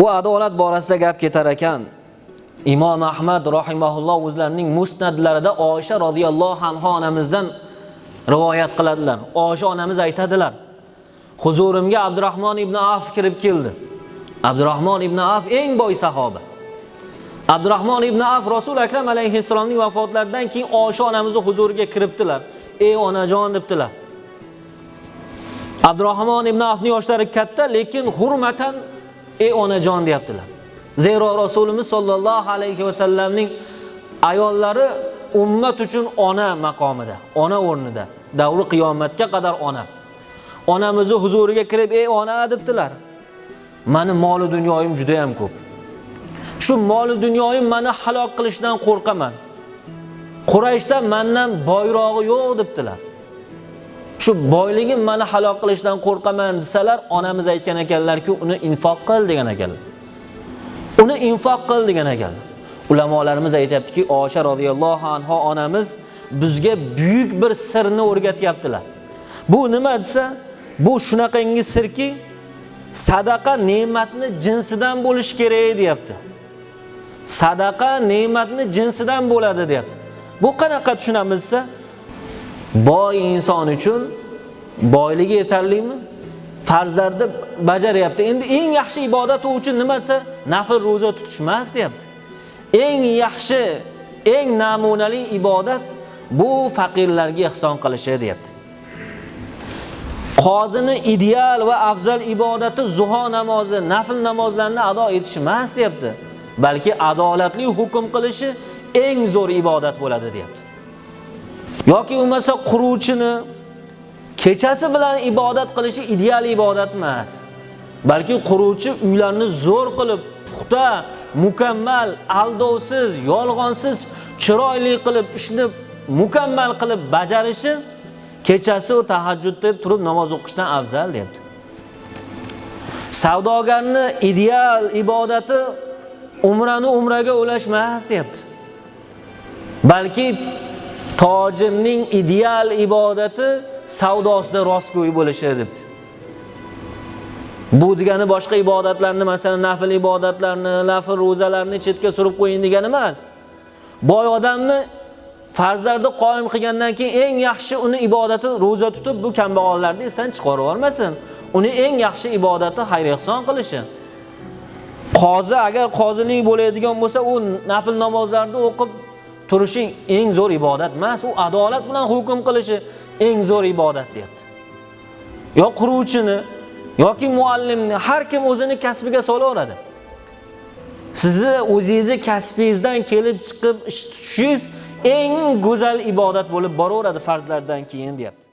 U adolat borasida gap ketar ekan. Imom Ahmad rahimahulloh o'zlarining musnadlarida Oysha radhiyallohu anha onamizdan rivoyat qiladilar. Oysha onamiz aytadilar: "Huzurimga Abdurrahmon ibn Avf kirib keldi." Abdurrahmon ibn Avf eng boy sahoba. Abdurrahmon ibn Avf Rasul akram alayhissalomning vafotlaridan keyin Oysha onamizning huzuriga kiribdilar. "Ey onajon" debdilar. Abdurrahmon ibn Avfning yoshlari katta, lekin hurmatan "Ey onajon" deyaptilar. Zero Rasulimiz sollallohu alayhi vasallamning ayollari ummat uchun ona maqomida, ona o'rnida, davri qiyomatga qadar ona. Onamizni huzuriga kirib, "Ey ona" debdilar. "Meni mol dunyoyim juda ham ko'p. Shu mol dunyoyim meni halok qilishdan qo'rqaman. Qurayshdan mendan boyrog'i yo'q" debdilar. Shu boyligim meni halok qilishdan qo'rqaman desalar, onamiz aytgan ekanlarki, uni infoq qil degan ekanlar. Uni infoq qil degan ekanlar. Ulamolarimiz aytibdiki, Oysha radhiyallohu anha onamiz bizga buyuk bir sirni o'rgatyaptilar. Bu nima desa, bu shunaqangi sirki, sadaqa ne'matni jinsidan bo'lish kerak deyapti. Sadaqa ne'matni jinsidan bo'ladi deyapti. Bu qanaqa tushunamizsa, boy inson uchun boyligi yetarlimi? Farzlarni bajaryapti. Endi eng yaxshi ibodat u uchun nima desa, nafl roza tutish emas deyapti. Eng yaxshi, eng namunali ibodat bu faqirlarga ihson qilishi deyapti. Qozini ideal va afzal ibodati zuho namozi, nafl namozlarni ado etish emas deyapti. Balki adolatli hukm qilishi eng zo'r ibodat bo'ladi deyapti. Yoki bo'lmasa quruvchini kechasi bilan ibodat qilishi ideal ibodat emas. Balki quruvchi uylarni zo'r qilib, puxta, mukammal, aldovsiz, yolg'onsiz, chiroyli qilib, ishni mukammal qilib bajarishi kechasi va tahajjudda turib namoz o'qishdan afzal deyapti. Savdogarni ideal ibodati umrani umraga ulashmas deyapti. Balki tojirning ideal ibodati savdosida rostgo'y bo'lishi debdi. Bu degani boshqa ibodatlarni, masalan, nafl ibodatlarni, nafl ro'zalarni chetga surib qo'ying degani emas. Boy odamni farzlarni qoyim qilgandan keyin eng yaxshi uni ibodati ro'za tutib, bu kambag'allarni esdan chiqarib olmasin. Uni eng yaxshi ibodati xayr-ehson qilishi. Qozi agar qozilik bo'ladigan bo'lsa, u nafl namozlarni o'qib turishi eng zo'r ibodat emas, u adolat bilan hukm qilishi eng zo'r ibodat deyapti. Yo quruvchini yoki muallimni har kim o'zini kasbiga solaveradi. Sizni o'zingizni kasbingizdan kelib chiqib ish tutishingiz eng go'zal ibodat bo'lib boraveradi farzlardan keyin deyapti.